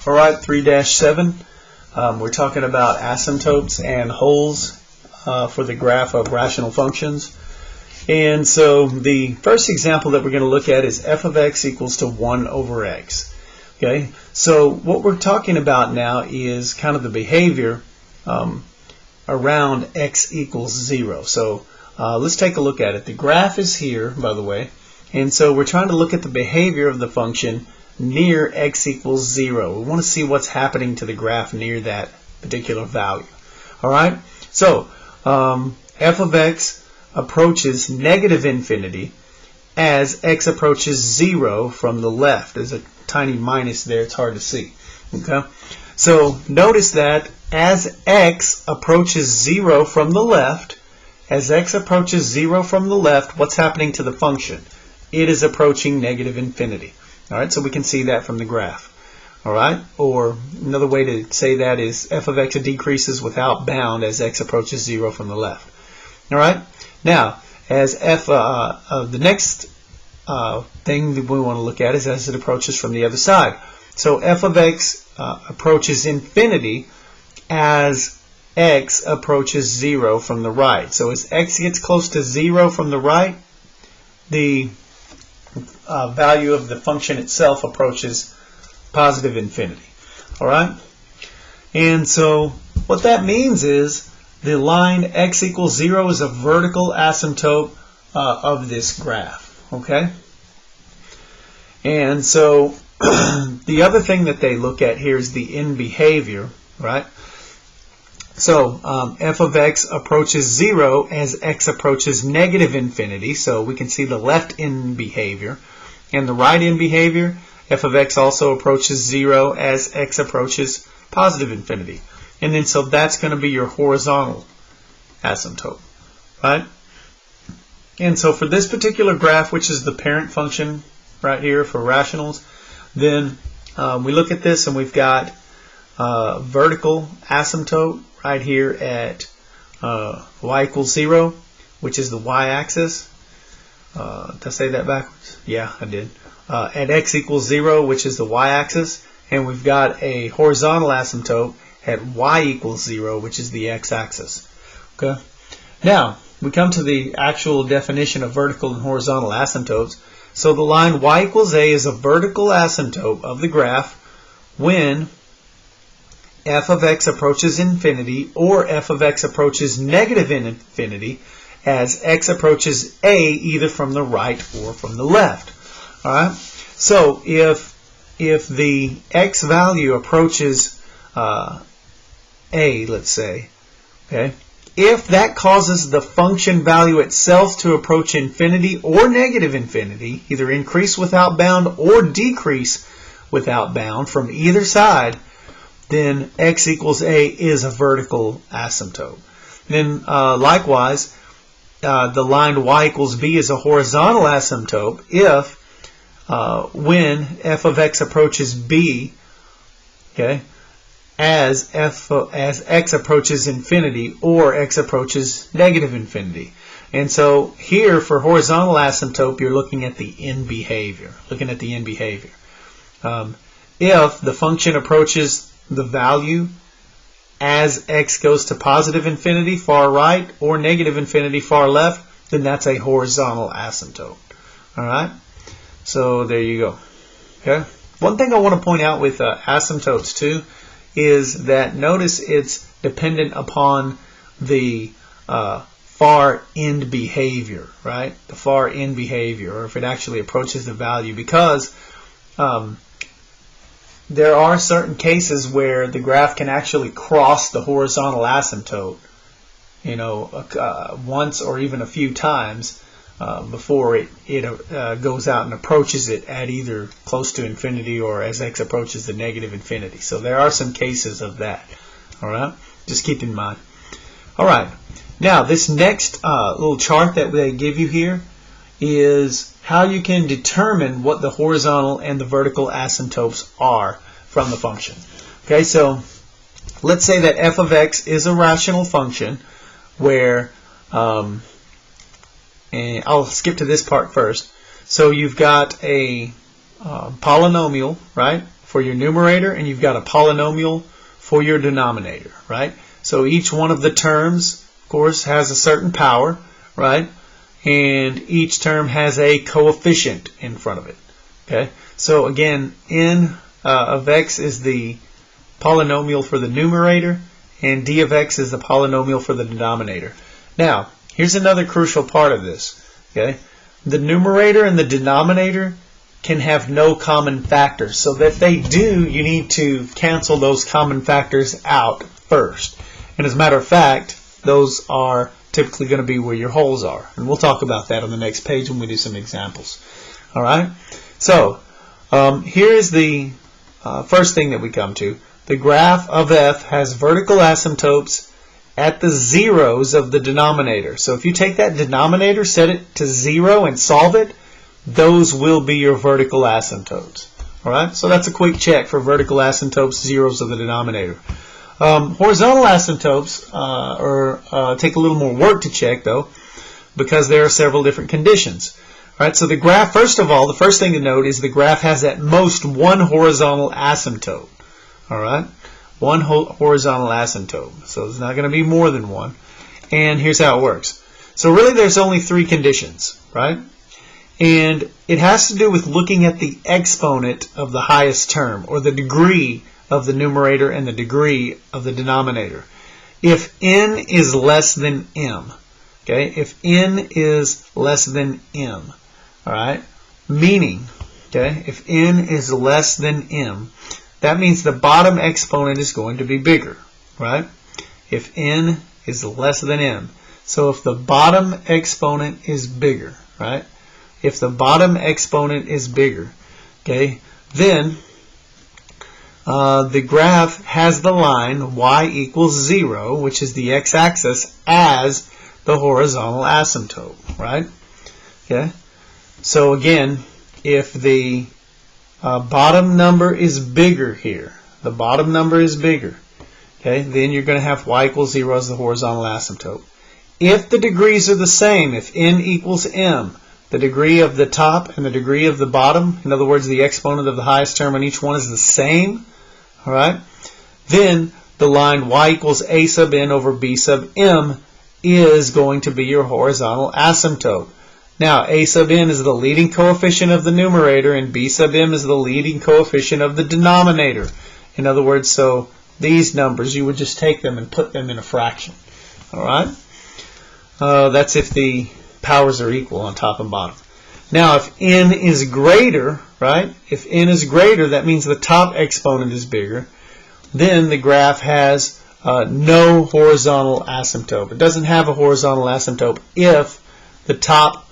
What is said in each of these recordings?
All right, 3-7. We're talking about asymptotes and holes for the graph of rational functions. And so the first example that we're going to look at is f of x equals to 1 over x. Okay, so what we're talking about now is kind of the behavior around x equals 0. So let's take a look at it. The graph is here, by the way, and so we're trying to look at the behavior of the function near x equals 0. We want to see what's happening to the graph near that particular value. Alright, so f of x approaches negative infinity as x approaches 0 from the left. There's a tiny minus there, it's hard to see. Okay, so notice that as x approaches 0 from the left, what's happening to the function? It is approaching negative infinity. Alright, so we can see that from the graph. Alright, or another way to say that is f of x decreases without bound as x approaches 0 from the left. Alright, now as the next thing that we want to look at is as it approaches from the other side. So f of x approaches infinity as x approaches 0 from the right. So as x gets close to 0 from the right, the value of the function itself approaches positive infinity. Alright? And so what that means is the line x equals 0 is a vertical asymptote of this graph. Okay? And so the other thing that they look at here is the end behavior, right? So f of x approaches 0 as x approaches negative infinity. So we can see the left end behavior. And the right end behavior, f of x also approaches 0 as x approaches positive infinity. And then so that's going to be your horizontal asymptote, right? And so for this particular graph, which is the parent function right here for rationals, then we look at this and we've got vertical asymptote right here at y equals 0, which is the y-axis. Did I say that backwards? Yeah, I did. At x equals 0, which is the y-axis, and we've got a horizontal asymptote at y equals 0, which is the x-axis. Okay. Now we come to the actual definition of vertical and horizontal asymptotes. So the line y equals a is a vertical asymptote of the graph when f of x approaches infinity or f of x approaches negative infinity as x approaches a either from the right or from the left. Alright? So if the x value approaches a, let's say, okay, if that causes the function value itself to approach infinity or negative infinity, either increase without bound or decrease without bound from either side, then x equals a is a vertical asymptote. Then likewise, the line y equals b is a horizontal asymptote if when f of x approaches b, okay, as x approaches infinity or x approaches negative infinity. And so here for horizontal asymptote, you're looking at the end behavior. If the function approaches the value as x goes to positive infinity far right or negative infinity far left, then that's a horizontal asymptote. Alright? So there you go. Okay? One thing I want to point out with asymptotes too is that notice it's dependent upon the far end behavior, right? The far end behavior, or if it actually approaches the value, because there are certain cases where the graph can actually cross the horizontal asymptote, you know, once or even a few times before it goes out and approaches it at either close to infinity or as x approaches the negative infinity. So there are some cases of that. All right, just keep in mind. All right, now this next little chart that they give you here is how you can determine what the horizontal and the vertical asymptotes are from the function. Okay, so let's say that f of x is a rational function where, and I'll skip to this part first. So you've got a polynomial, right? for your numerator, and you've got a polynomial for your denominator, right? So each one of the terms, of course, has a certain power, right? And each term has a coefficient in front of it, okay? So again, n of x is the polynomial for the numerator, and d of x is the polynomial for the denominator. Now, here's another crucial part of this, okay? The numerator and the denominator can have no common factors. So that if they do, you need to cancel those common factors out first. And as a matter of fact, those are typically going to be where your holes are. And we'll talk about that on the next page when we do some examples. All right? So, here is the first thing that we come to. The graph of f has vertical asymptotes at the zeros of the denominator. So if you take that denominator, set it to 0, and solve it, those will be your vertical asymptotes. All right? So that's a quick check for vertical asymptotes, zeros of the denominator. Horizontal asymptotes take a little more work to check, though, because there are several different conditions. All right? So the graph, first of all, the first thing to note is the graph has at most one horizontal asymptote. All right? One horizontal asymptote. So there's not going to be more than one. And here's how it works. So really there's only three conditions, right? And it has to do with looking at the exponent of the highest term, or the degree of the numerator and the degree of the denominator. If n is less than m, okay, if n is less than m, all right, meaning, okay, if n is less than m, that means the bottom exponent is going to be bigger, right? If n is less than m. So if the bottom exponent is bigger, right? If the bottom exponent is bigger, okay, then the graph has the line y equals 0, which is the x-axis, as the horizontal asymptote, right? Okay. So again, if the bottom number is bigger here, the bottom number is bigger, okay, then you're going to have y equals 0 as the horizontal asymptote. If the degrees are the same, if n equals m, the degree of the top and the degree of the bottom, in other words, the exponent of the highest term on each one is the same, all right, then the line y equals a sub n over b sub m is going to be your horizontal asymptote. Now, a sub n is the leading coefficient of the numerator, and b sub m is the leading coefficient of the denominator. In other words, so these numbers, you would just take them and put them in a fraction. All right? That's if the powers are equal on top and bottom. Now, if n is greater, right? If n is greater, that means the top exponent is bigger. Then the graph has no horizontal asymptote. It doesn't have a horizontal asymptote if the top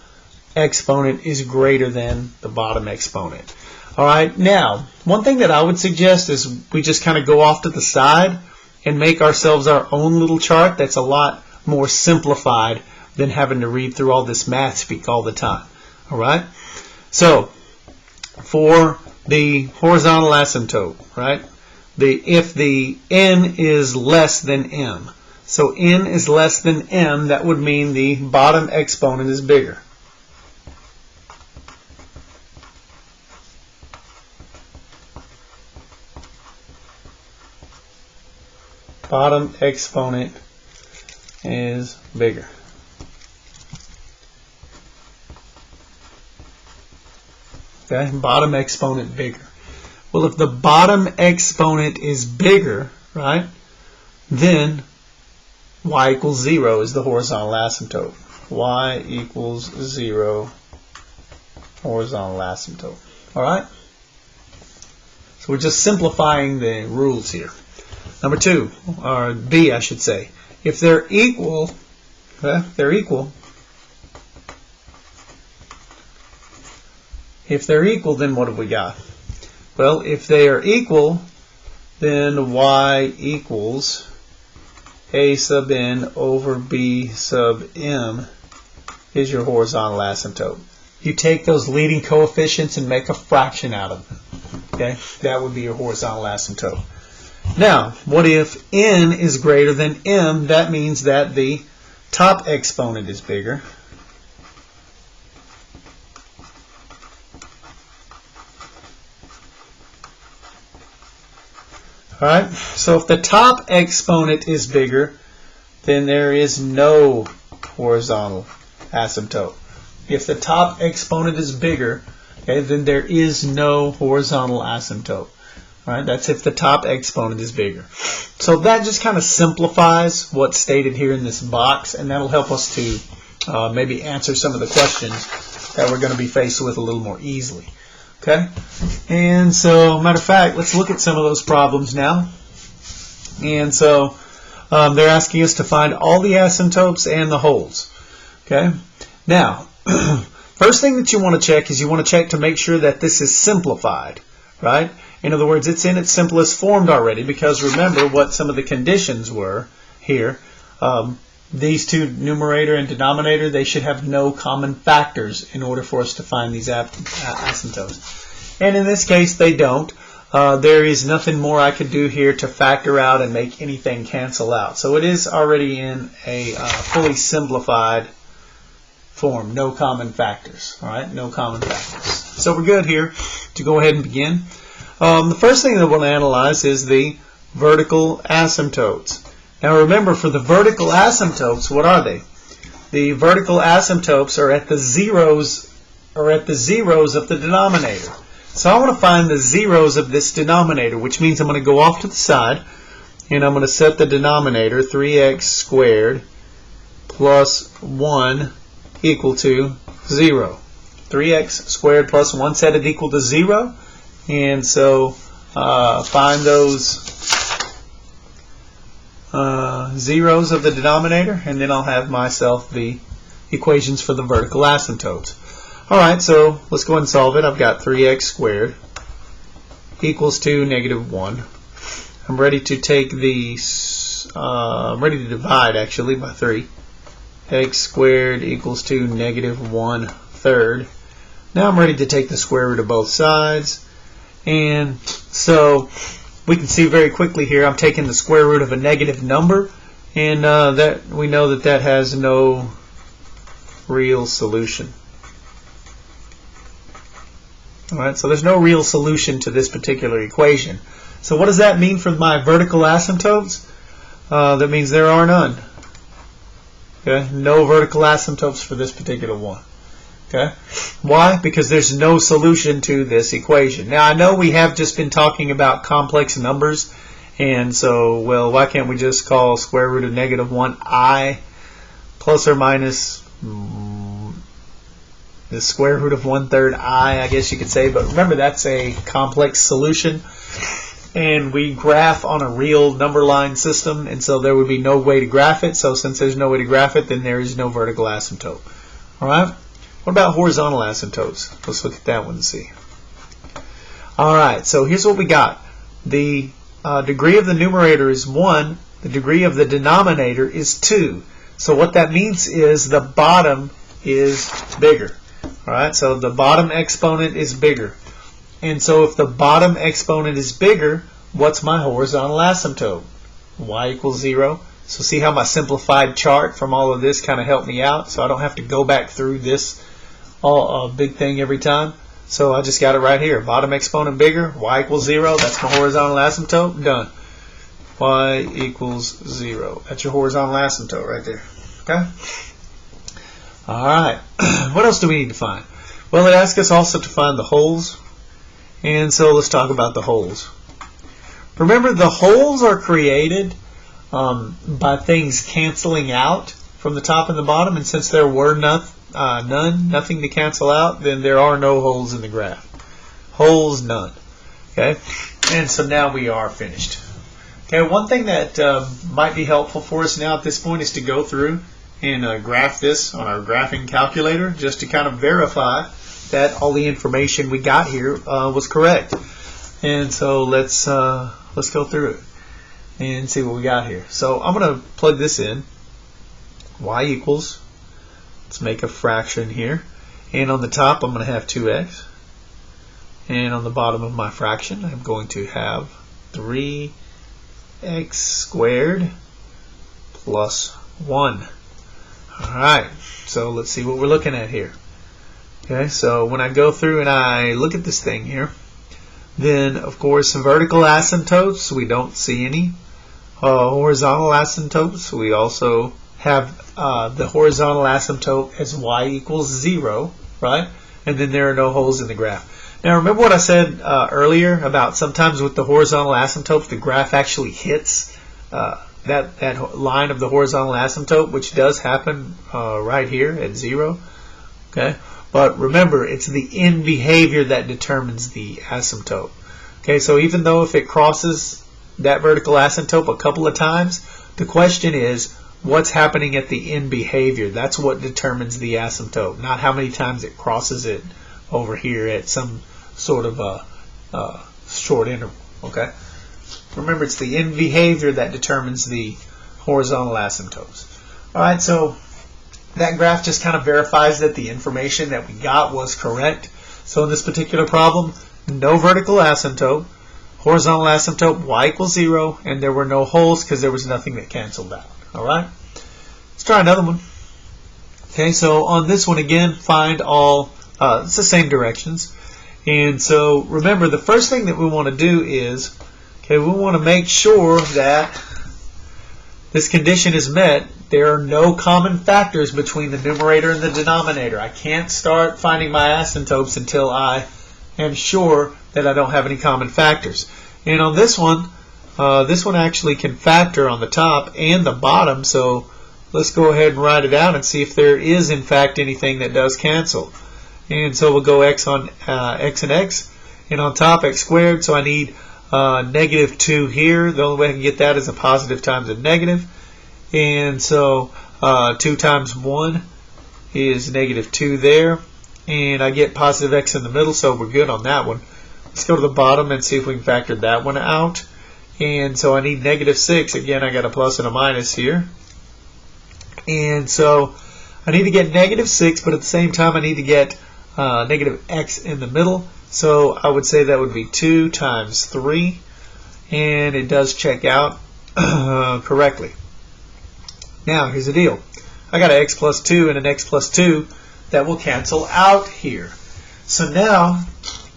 exponent is greater than the bottom exponent. All right. Now, one thing that I would suggest is we just kind of go off to the side and make ourselves our own little chart that's a lot more simplified than having to read through all this math speak all the time. All right? So, for the horizontal asymptote, right? If the n is less than m. So n is less than m, that would mean the bottom exponent is bigger. Bottom exponent is bigger. Okay, bottom exponent bigger. Well, if the bottom exponent is bigger, right, then y equals 0 is the horizontal asymptote. Y equals 0 horizontal asymptote. All right? So we're just simplifying the rules here. Number 2, or B, I should say. If they're equal, If they're equal, then what have we got? Well, if they are equal, then y equals a sub n over b sub m is your horizontal asymptote. You take those leading coefficients and make a fraction out of them. Okay? That would be your horizontal asymptote. Now, what if n is greater than m? That means that the top exponent is bigger. Alright, so if the top exponent is bigger, then there is no horizontal asymptote. If the top exponent is bigger, okay, then there is no horizontal asymptote. Right? That's if the top exponent is bigger. So that just kind of simplifies what's stated here in this box, and that'll help us to maybe answer some of the questions that we're going to be faced with a little more easily. Okay? And so, matter of fact, let's look at some of those problems now. And so they're asking us to find all the asymptotes and the holes. Okay? Now, first thing that you want to check is you want to check to make sure that this is simplified. Right? In other words, it's in its simplest form already, because remember what some of the conditions were here. These two, numerator and denominator, they should have no common factors in order for us to find these asymptotes. And in this case, they don't. There is nothing more I could do here to factor out and make anything cancel out. So it is already in a fully simplified form, no common factors. All right, no common factors. So we're good here to go ahead and begin. The first thing that we'll analyze is the vertical asymptotes. Now remember, for the vertical asymptotes, what are they? The vertical asymptotes are at the zeros of the denominator. So I want to find the zeros of this denominator, which means I'm going to go off to the side and I'm going to set the denominator 3x squared plus 1 equal to 0. 3x squared plus 1 set it equal to 0. And so find those zeros of the denominator, and then I'll have myself the equations for the vertical asymptotes. Alright, so let's go ahead and solve it. I've got 3x squared equals to negative 1. I'm ready to take these, I'm ready to divide actually by 3. X squared equals to negative 1/3. Now I'm ready to take the square root of both sides. And so we can see very quickly here I'm taking the square root of a negative number, and that we know that that has no real solution. Alright, so there's no real solution to this particular equation. So what does that mean for my vertical asymptotes? That means there are none. Okay, no vertical asymptotes for this particular one. Okay, why? Because there's no solution to this equation. Now I know we have just been talking about complex numbers, and so, well, why can't we just call square root of negative 1I plus or minus the square root of 1/3 I guess you could say, but remember that's a complex solution, and we graph on a real number line system, and so there would be no way to graph it. So since there's no way to graph it, then there is no vertical asymptote. Alright? What about horizontal asymptotes? Let's look at that one and see. Alright, so here's what we got. The degree of the numerator is 1. The degree of the denominator is 2. So what that means is the bottom is bigger. Alright, so the bottom exponent is bigger. And so if the bottom exponent is bigger, what's my horizontal asymptote? Y equals 0. So see how my simplified chart from all of this kind of helped me out? So I don't have to go back through this big thing every time. So I just got it right here. Bottom exponent bigger, y equals 0. That's my horizontal asymptote. Done. Y equals 0. That's your horizontal asymptote right there. Okay? Alright. What else do we need to find? Well, it asks us also to find the holes. And so let's talk about the holes. Remember, the holes are created by things canceling out from the top and the bottom, and since there were nothing to cancel out, then there are no holes in the graph. Holes, none. Okay, and so now we are finished. Okay, one thing that might be helpful for us now at this point is to go through and graph this on our graphing calculator, just to kind of verify that all the information we got here was correct. And so let's go through it and see what we got here. So I'm going to plug this in. Y equals, let's make a fraction here, and on the top I'm going to have 2x, and on the bottom of my fraction I'm going to have 3x squared plus 1. Alright, so let's see what we're looking at here. Okay, so when I go through and I look at this thing here, Then, of course, vertical asymptotes, we don't see any. Horizontal asymptotes, we also have the horizontal asymptote as y equals 0, right? And then there are no holes in the graph. Now, remember what I said earlier about sometimes with the horizontal asymptotes, the graph actually hits that line of the horizontal asymptote, which does happen right here at 0. Okay, but remember, it's the end behavior that determines the asymptote. Okay, so even though if it crosses that vertical asymptote a couple of times, the question is what's happening at the end behavior. That's what determines the asymptote, not how many times it crosses it over here at some sort of a short interval. Okay, remember, it's the end behavior that determines the horizontal asymptotes. All right, so that graph just kind of verifies that the information that we got was correct. So in this particular problem, no vertical asymptote, horizontal asymptote y equals 0, and there were no holes because there was nothing that canceled out. All right, let's try another one. Okay, so on this one again, find all, it's the same directions. And so remember, the first thing that we want to do is, okay, we want to make sure that this condition is met. There are no common factors between the numerator and the denominator. I can't start finding my asymptotes until I am sure that I don't have any common factors. And on this one actually can factor on the top and the bottom, so let's go ahead and write it out and see if there is in fact anything that does cancel. And so we'll go x on x and x, and on top x squared, so I need negative 2 here. The only way I can get that is a positive times a negative. And so 2 times 1 is negative 2 there. And I get positive x in the middle, so we're good on that one. Let's go to the bottom and see if we can factor that one out. And so I need negative 6. Again, I got a plus and a minus here. And so I need to get negative 6, but at the same time I need to get negative x in the middle. So I would say that would be 2 times 3. And it does check out correctly. Now, here's the deal. I got an x plus 2 and an x plus 2 that will cancel out here. So now,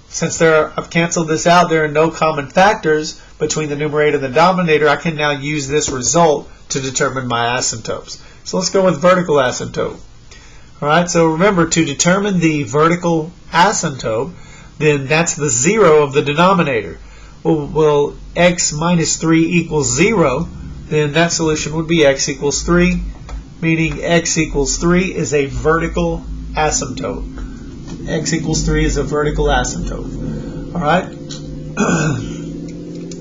since I've canceled this out, there are no common factors between the numerator and the denominator, I can now use this result to determine my asymptotes. So let's go with vertical asymptote. All right, so remember, to determine the vertical asymptote, then that's the 0 of the denominator. Well, x minus 3 equals 0, then that solution would be x equals 3, meaning x equals 3 is a vertical asymptote. X equals 3 is a vertical asymptote. All right?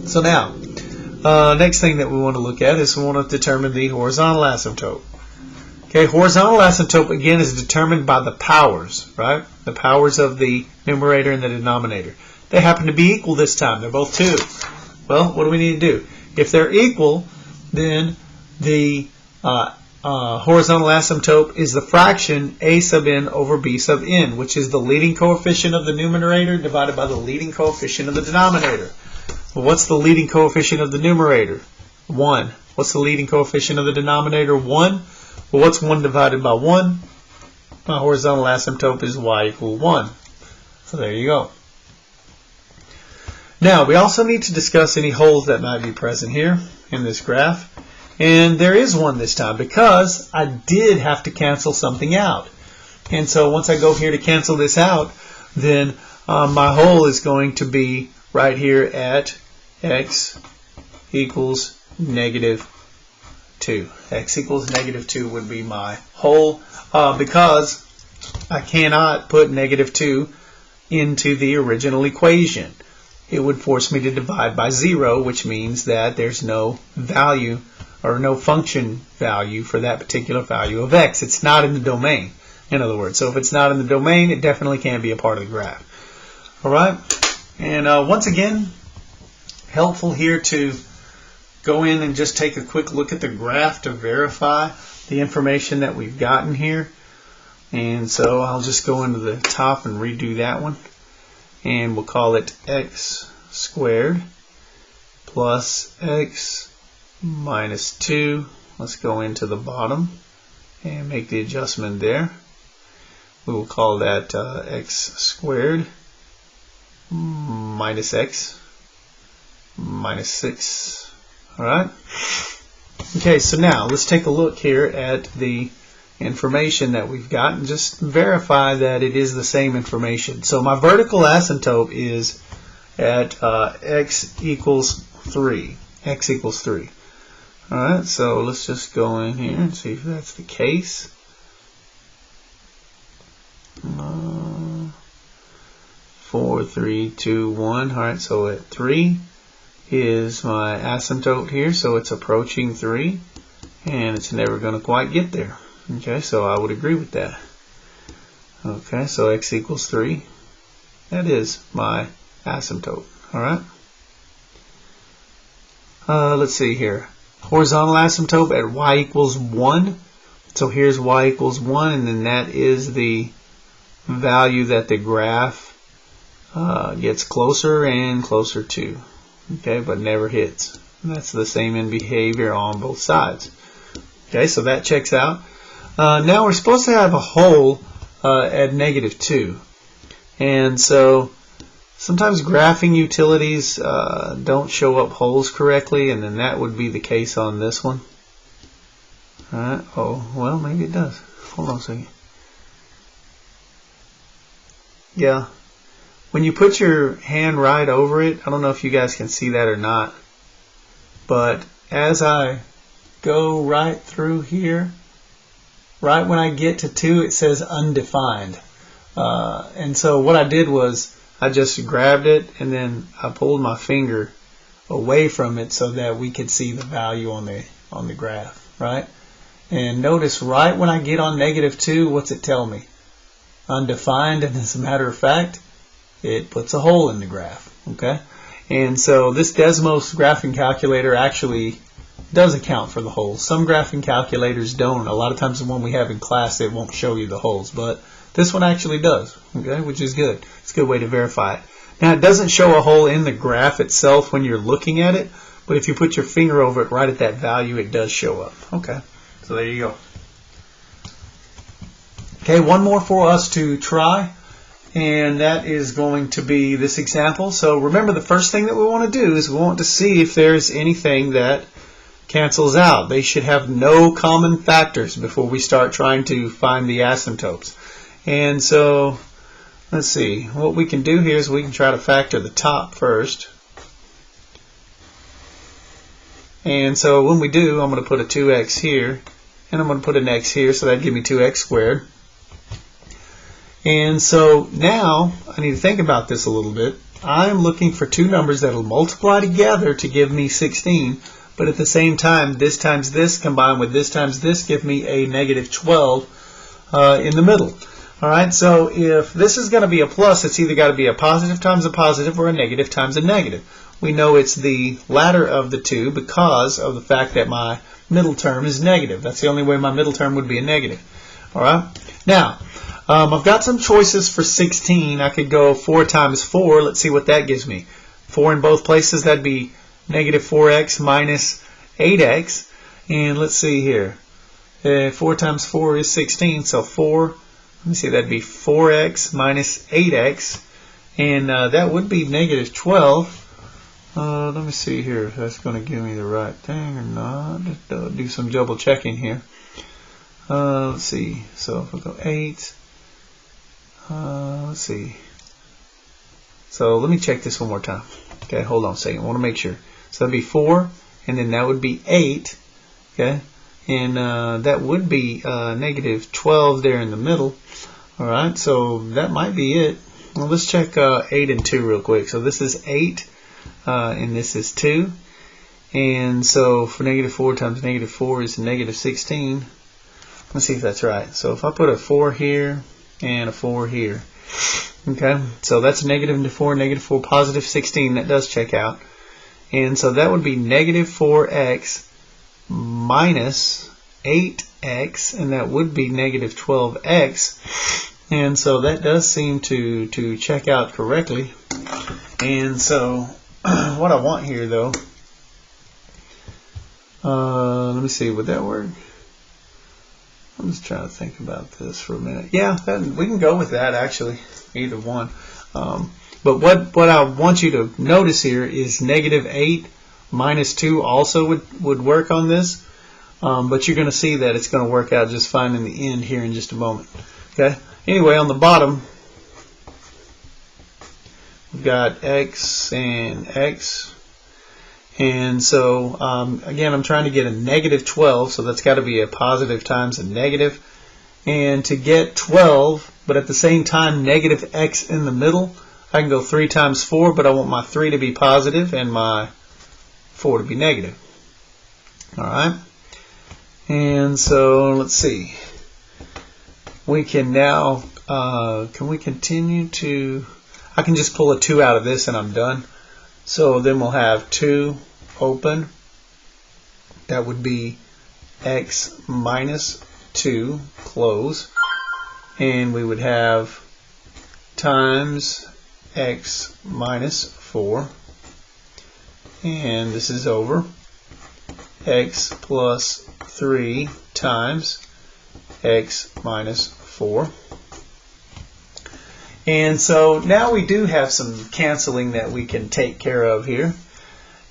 So now, next thing that we want to look at is we want to determine the horizontal asymptote. Okay, horizontal asymptote, again, is determined by the powers, right? The powers of the numerator and the denominator. They happen to be equal this time. They're both 2. Well, what do we need to do? If they're equal, then the horizontal asymptote is the fraction a sub n over b sub n, which is the leading coefficient of the numerator divided by the leading coefficient of the denominator. Well, what's the leading coefficient of the numerator? 1. What's the leading coefficient of the denominator? 1. Well, what's 1 divided by 1? My horizontal asymptote is y equal 1. So there you go. Now, we also need to discuss any holes that might be present here in this graph. And there is one this time because I did have to cancel something out. And so once I go here to cancel this out, then my hole is going to be right here at x equals negative 2. X equals negative 2 would be my hole because I cannot put negative 2 into the original equation. It would force me to divide by 0, which means that there's no value or no function value for that particular value of x. It's not in the domain, in other words. So if it's not in the domain, it definitely can't be a part of the graph. All right? And once again, helpful here to go in and just take a quick look at the graph to verify the information that we've gotten here. And so I'll just go into the top and redo that one. And we'll call it x squared plus x minus 2. Let's go into the bottom and make the adjustment there. We will call that x squared minus x minus 6. All right. Okay, so now let's take a look here at the information that we've got and just verify that it is the same information. So my vertical asymptote is at x equals 3. X equals 3. All right, so let's just go in here and see if that's the case. 4, 3, 2, 1. All right, so at 3 is my asymptote here, so it's approaching 3, and it's never going to quite get there. Okay, so I would agree with that. Okay, so x equals 3. That is my asymptote. All right. Let's see here. Horizontal asymptote at y equals 1. So here's y equals 1, and then that is the value that the graph gets closer and closer to. Okay, but never hits. And that's the same in behavior on both sides. Okay, so that checks out. Now we're supposed to have a hole at -2. And so sometimes graphing utilities don't show up holes correctly, and then that would be the case on this one. Alright, oh, well, maybe it does. Hold on a second. Yeah. When you put your hand right over it, I don't know if you guys can see that or not, but as I go right through here, right when I get to 2, it says undefined. And so what I did was I just grabbed it and then I pulled my finger away from it so that we could see the value on the graph, right? And notice right when I get on -2, what's it tell me? Undefined, and as a matter of fact, it puts a hole in the graph. Okay, and so this Desmos graphing calculator actually does account for the holes. Some graphing calculators don't. A lot of times the one we have in class, it won't show you the holes, but this one actually does. Okay, which is good. It's a good way to verify it. Now it doesn't show a hole in the graph itself when you're looking at it, but if you put your finger over it right at that value, it does show up. Okay, so there you go. Okay, one more for us to try, and that is going to be this example. So remember, the first thing that we want to do is we want to see if there's anything that cancels out. They should have no common factors before we start trying to find the asymptotes. And so let's see, what we can do here is we can try to factor the top first. And so when we do, I'm going to put a 2x here, and I'm going to put an x here, so that'd give me 2x squared. And so now I need to think about this a little bit. I'm looking for two numbers that will multiply together to give me 16, but at the same time, this times this combined with this times this give me a -12 in the middle. All right, so if this is going to be a plus, it's either got to be a positive times a positive or a negative times a negative. We know it's the latter of the two because of the fact that my middle term is negative. That's the only way my middle term would be a negative. All right, now I've got some choices for 16. I could go 4 times 4. Let's see what that gives me. 4 in both places, that'd be -4x minus 8x. And let's see here. 4 times 4 is 16, so 4, let me see, that'd be 4x minus 8x. And that would be -12. Let me see here if that's going to give me the right thing or not. Just do some double checking here. Let's see. So if we go 8, let's see. So let me check this one more time. Okay, hold on a second. I want to make sure. So that'd be 4, and then that would be 8. Okay, and that would be -12 there in the middle. All right, so that might be it. Well, let's check 8 and 2 real quick. So this is 8, and this is 2. And so for -4 times -4 is -16. Let's see if that's right. So if I put a 4 here and a 4 here, okay, so that's -4, -4, positive 16. That does check out. And so that would be -4x minus 8x, and that would be -12x. And so that does seem to check out correctly. And so what I want here, though, let me see, would that work? I'm just trying to think about this for a minute. Yeah, we can go with that, actually, either one. But what I want you to notice here is negative 8 minus 2 also would work on this. But you're going to see that it's going to work out just fine in the end here in just a moment. Okay. Anyway, on the bottom, we've got x and x. And so, again, I'm trying to get a negative 12, so that's got to be a positive times a negative. And to get 12, but at the same time negative x in the middle, I can go 3 times 4, but I want my 3 to be positive and my 4 to be negative. Alright? And so, let's see. We can now, can we continue to, I can just pull a 2 out of this and I'm done. So then we'll have 2 open. That would be x minus 2 close. And we would have times x minus 4. And this is over. X plus 3 times x minus 4. And so now we do have some canceling that we can take care of here.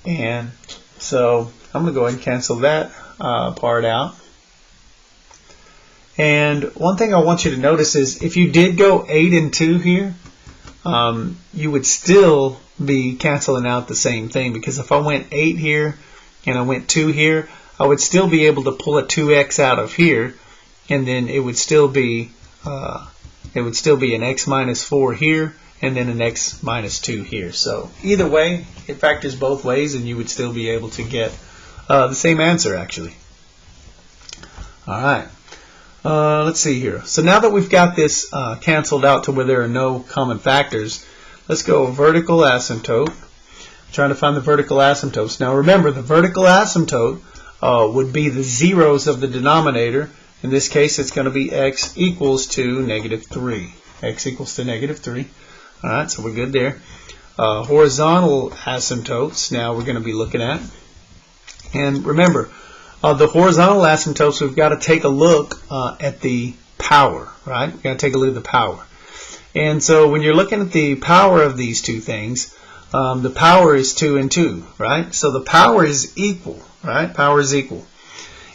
And so I'm going to go ahead and cancel that part out. And one thing I want you to notice is if you did go 8 and 2 here, you would still be canceling out the same thing, because if I went 8 here and I went 2 here, I would still be able to pull a 2x out of here, and then it would still be an x minus 4 here, and then an x minus 2 here. So either way, it factors both ways, and you would still be able to get the same answer actually. All right. Let's see here. So now that we've got this canceled out to where there are no common factors, let's go vertical asymptote. I'm trying to find the vertical asymptotes. Now remember, the vertical asymptote would be the zeros of the denominator. In this case, it's going to be x equals to negative 3. X equals to negative 3. All right, so we're good there. Horizontal asymptotes now we're going to be looking at. And remember, the horizontal asymptotes, we've got to take a look at the power, right? We've got to take a look at the power. And so when you're looking at the power of these two things, the power is 2 and 2, right? So the power is equal, right? Power is equal.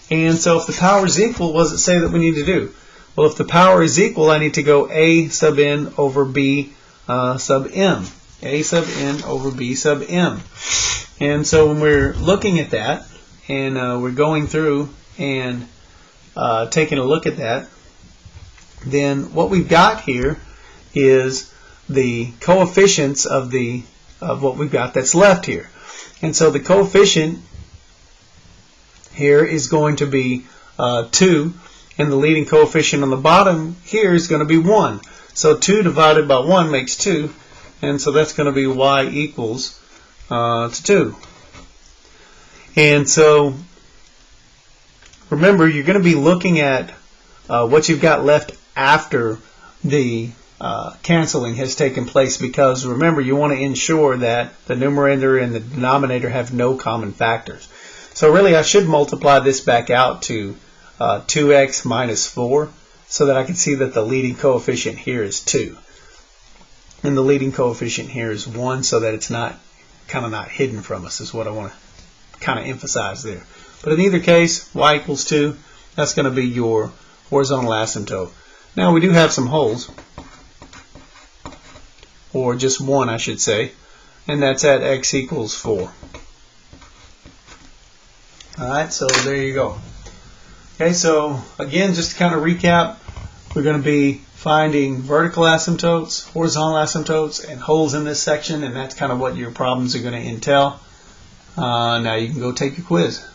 And so if the power is equal, what does it say that we need to do? Well, if the power is equal, I need to go a sub n over b sub m. A sub n over b sub m. And so when we're looking at that, and we're going through and taking a look at that, then what we've got here is the coefficients of what we've got that's left here. And so the coefficient here is going to be 2, and the leading coefficient on the bottom here is going to be 1. So 2 divided by 1 makes 2, and so that's going to be y equals to 2. And so remember, you're going to be looking at what you've got left after the canceling has taken place, because remember, you want to ensure that the numerator and the denominator have no common factors. So really, I should multiply this back out to 2x minus 4 so that I can see that the leading coefficient here is 2. And the leading coefficient here is 1, so that it's not hidden from us, is what I want to kind of emphasize there. But in either case, y equals 2, that's going to be your horizontal asymptote. Now we do have some holes, or just one I should say, and that's at x equals 4. Alright, so there you go. Okay, so again, just to kind of recap, we're going to be finding vertical asymptotes, horizontal asymptotes, and holes in this section, and that's kind of what your problems are going to entail. Now you can go take your quiz.